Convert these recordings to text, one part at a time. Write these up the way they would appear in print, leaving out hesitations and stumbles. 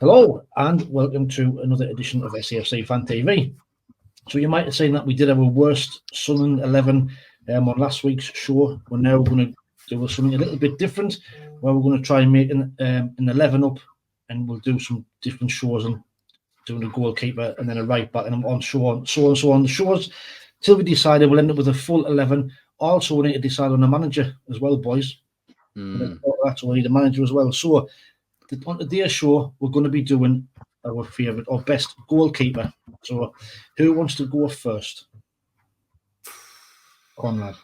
Hello and welcome to another edition of SAFC Fan TV. So you might have seen that we did our worst Sunderland 11 on last week's show. We're now going to do something a little bit different, where we're going to try and make an 11 up, and we'll do some different shows and doing a goalkeeper and then a right back and on so on. The shows till we decided we'll end up with a full 11. Also, we need to decide on a manager as well, boys. That's we need a manager as well. So on today's show, we're going to be doing our favourite or best goalkeeper. So, who wants to go first? Conrad.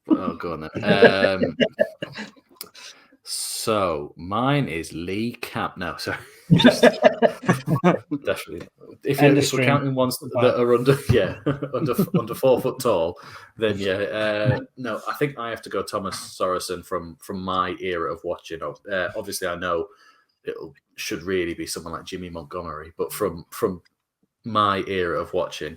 Oh, go on then. So, mine is Lee Camp. No, sorry. Definitely. If we're counting ones that are under 4 foot tall, then no, I think I have to go Thomas Sorensen from my era of watching. Obviously, I know it should really be someone like Jimmy Montgomery, but from my era of watching,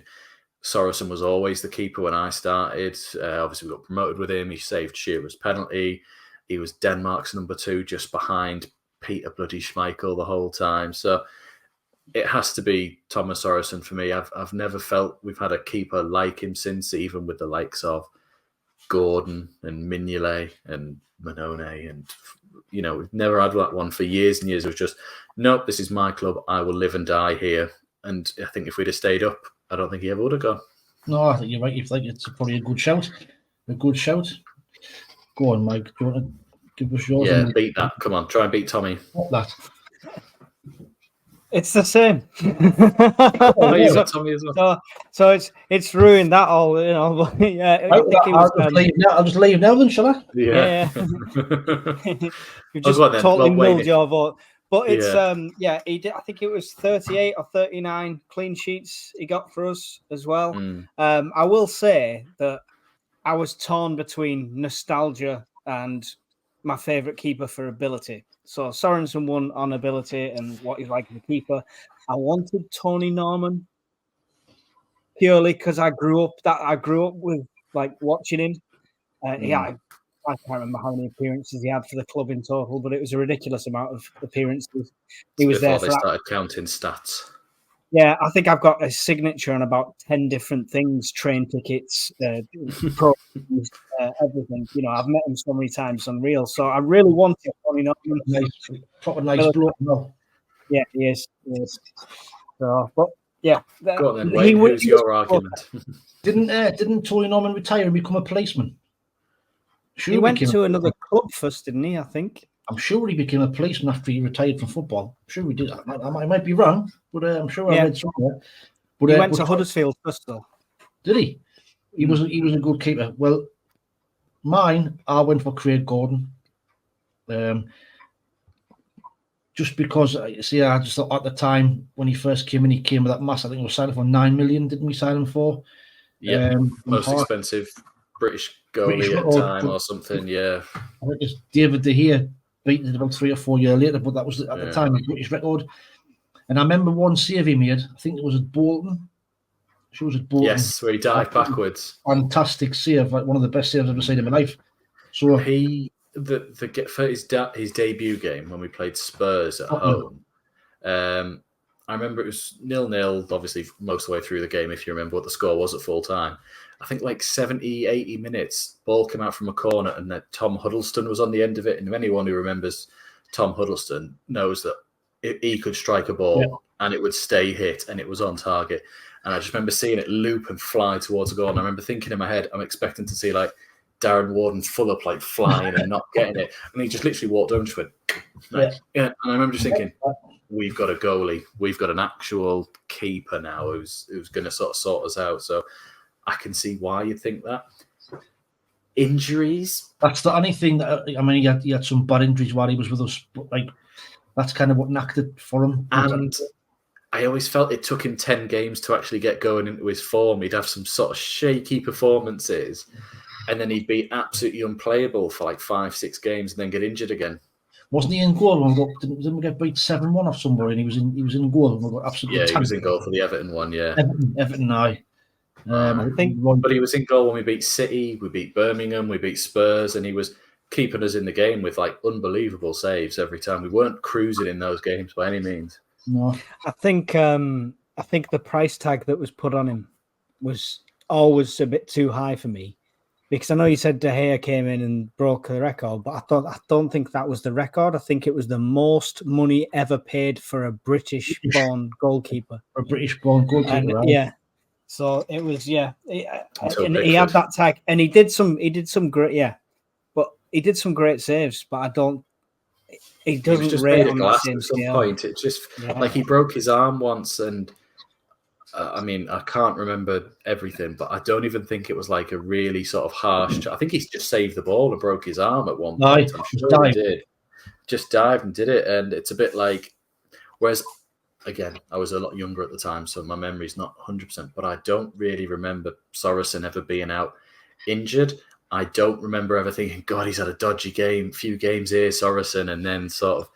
Sorensen was always the keeper when I started. Obviously, we got promoted with him. He saved Shearer's penalty. He was Denmark's number 2, just behind Peter bloody Schmeichel the whole time. So it has to be Thomas Sorensen for me. I've never felt we've had a keeper like him since, even with the likes of Gordon and Mignolet and Manone, and we've never had that one for years and years. It was just, nope, this is my club. I will live and die here. And I think if we'd have stayed up, I don't think he ever would have gone. No, I think you're right. You think it's probably a good shout. Go on, Mike. Do you want to give us yours? Yeah, beat that. Come on, try and beat Tommy. What that? It's the same. Tommy as well. So it's ruined that all, Yeah, I'll just leave now then, shall I? Yeah. You've just totally milled your vote. But it's he did. I think it was 38 or 39 clean sheets he got for us as well. I will say that I was torn between nostalgia and my favourite keeper for ability. So Sorensen won on ability and what he's like as a keeper. I wanted Tony Norman purely because I grew up with watching him. I can't remember how many appearances he had for the club in total, but it was a ridiculous amount of appearances. He was there before they started counting stats. Yeah, I think I've got a signature on about 10 different things: train tickets, programs, everything. I've met him so many times, unreal. So I really wanted Tony Norman. Proper nice bloke. No. Yeah, he is. So, but yeah, go on then, Wayne. Who's your argument? Didn't Tony Norman retire and become a policeman? He went to another club first, didn't he? I think. I'm sure he became a policeman after he retired from football. I'm sure he did. I might be wrong, but I'm sure I read somewhere. But he went to Huddersfield first, though. Did he? He was a good keeper. Well, mine, I went for Craig Gordon. Just because, I just thought at the time when he first came in, he came with that mass. I think we signed him for 9 million. Didn't we sign him for? Yeah, most expensive British goalie at the time or something. Yeah, I think it's David De Gea beaten it about 3 or 4 years later, but that was at the time a British record. And I remember one save he made. I think it was at Bolton. Sure, was at Bolton. Yes, where he dived backwards. Fantastic save, like one of the best saves I've ever seen in my life. So for his debut game when we played Spurs at home. I remember it was 0-0, obviously, most of the way through the game, if you remember what the score was at full time. I think like 70, 80 minutes, ball came out from a corner and then Tom Huddleston was on the end of it. And anyone who remembers Tom Huddleston knows that he could strike a ball and it would stay hit and it was on target. And I just remember seeing it loop and fly towards a goal. And I remember thinking in my head, I'm expecting to see like Darren Warden's full up, like flying and not getting it. And he just literally walked over and just went, And I remember just thinking, we've got a goalie. We've got an actual keeper now who's going to sort us out. So I can see why you'd think that. Injuries? That's the only thing that, he had some bad injuries while he was with us, but that's kind of what knocked it for him. And I always felt it took him 10 games to actually get going into his form. He'd have some sort of shaky performances and then he'd be absolutely unplayable for like 5-6 games and then get injured again. Wasn't he in goal? Didn't we get beat 7-1 off somewhere and he was in goal? And we got absolutely he was in goal for the Everton one, yeah. Everton, aye. I think, but he was in goal when we beat City, we beat Birmingham, we beat Spurs, and he was keeping us in the game with like unbelievable saves every time. We weren't cruising in those games by any means. No. I think the price tag that was put on him was always a bit too high for me, because I know you said De Gea came in and broke the record, but I don't think that was the record. I think it was the most money ever paid for a British-born goalkeeper. A British-born goalkeeper, and, right? Yeah. So it was, and he had that tag, and he did some great, but he did some great saves. But I don't. He doesn't just rate made on a the glass same at some scale. point. It just like he broke his arm once, and I mean, I can't remember everything, but I don't even think it was like a really sort of harsh. I think he's just saved the ball and broke his arm at one point. I'm sure he did. Just dived and did it, and it's a bit like. Whereas, again, I was a lot younger at the time, so my memory's not 100%. But I don't really remember Sorensen ever being out injured. I don't remember ever thinking, God, he's had a dodgy few games here, Sorensen, and then sort of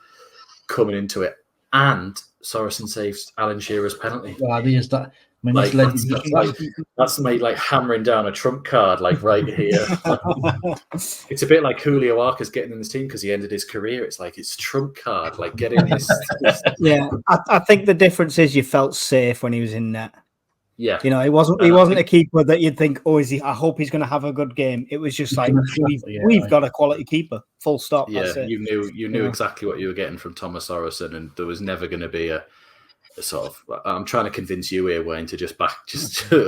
coming into it. And Sorensen saves Alan Shearer's penalty. Wow, there's that. I mean, that's made like hammering down a trump card, like right here. It's a bit like Julio Arca's getting in this team because he ended his career. It's like it's trump card, like getting this. Yeah, I think the difference is you felt safe when he was in net. Yeah, he wasn't a keeper that you'd think, oh, is he? I hope he's going to have a good game. It was just like we've got a quality keeper. Full stop. Yeah, you knew exactly what you were getting from Thomas Sorensen, and there was never going to be a sort of. I'm trying to convince you here, Wayne, to just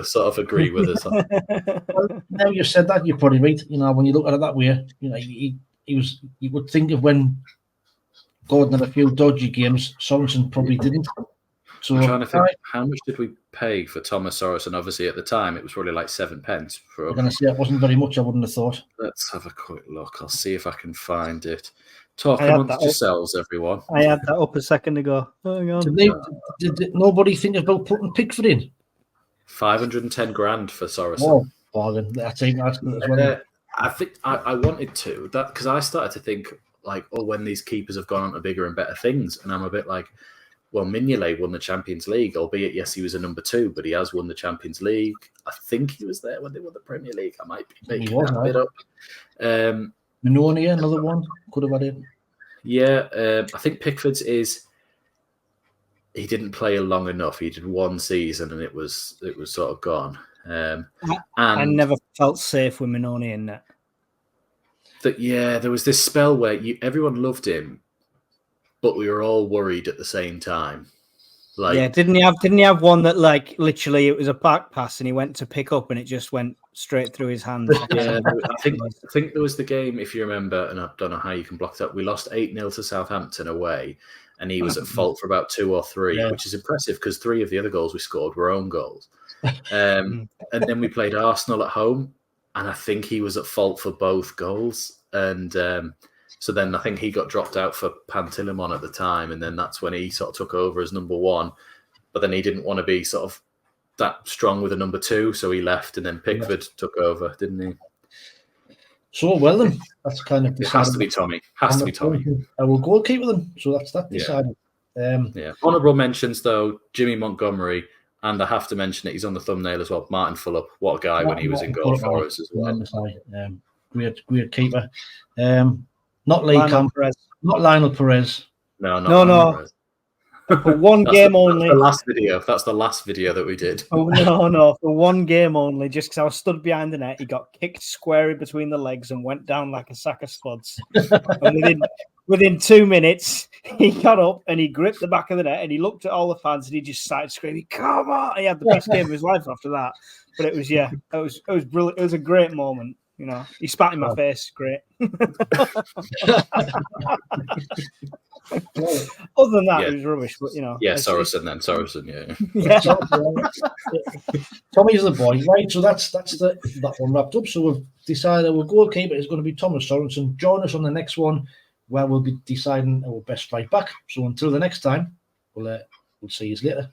sort of agree with us. Well, now you've said that, you're probably right. When you look at it that way, he was. You would think of when Gordon had a few dodgy games, Sorensen probably didn't. So I'm trying to think, how much did we pay for Thomas Sorensen? Obviously, at the time, it was probably like 7 pence. I'm going to say it wasn't very much, I wouldn't have thought. Let's have a quick look. I'll see if I can find it. Talk amongst yourselves, everyone. I had that up a second ago. Hang on. Did nobody think about putting Pickford in? 510 grand for Sorensen. Oh, bargain. I think that's good as well. I think I wanted to, because I started to think, like, when these keepers have gone on to bigger and better things. And I'm a bit like, well, Mignolet won the Champions League, albeit, yes, he was a number 2, but he has won the Champions League. I think he was there when they won the Premier League. I might be making that a bit up. Minonia, another one, could have had it. Yeah, I think Pickford's is. He didn't play long enough. He did one season, and it was sort of gone. I never felt safe with Minonia in that. There was this spell where everyone loved him, but we were all worried at the same time. Like, didn't he have one that, like, literally it was a back pass and he went to pick up and it just went straight through his hands? Yeah, I think there was the game, if you remember, and I don't know how you can block that. We lost 8-0 to Southampton away, and he was at fault for about 2 or 3, which is impressive because 3 of the other goals we scored were own goals. And then we played Arsenal at home, and I think he was at fault for both goals. And so then I think he got dropped out for Pantilimon at the time, and then that's when he sort of took over as number 1. But then he didn't want to be sort of that strong with a number 2, so he left, and then Pickford took over, didn't he? So, well then, that's kind of decided. It has to be Tommy. Our goalkeeper then, so that's that decided. Honourable mentions, though, Jimmy Montgomery, and I have to mention it, he's on the thumbnail as well, Martin Fulop. What a guy when he was in goal for us as well. Great keeper. Not Lee Camp, not Lionel Perez. No. For one game only. That's the last video that we did. Oh, no. For one game only, just because I was stood behind the net, he got kicked square in between the legs and went down like a sack of spuds. And within 2 minutes, he got up and he gripped the back of the net and he looked at all the fans and he just started screaming, "Come on!" He had the best game of his life after that. But it was brilliant. It was a great moment. He spat in my face. Great. Other than that, it was rubbish. But Sorensen, Tommy's the boy, right? So that's that one wrapped up. So we've decided our goalkeeper is going to be Thomas Sorensen. Join us on the next one, where we'll be deciding our best right back. So until the next time, we'll see you later.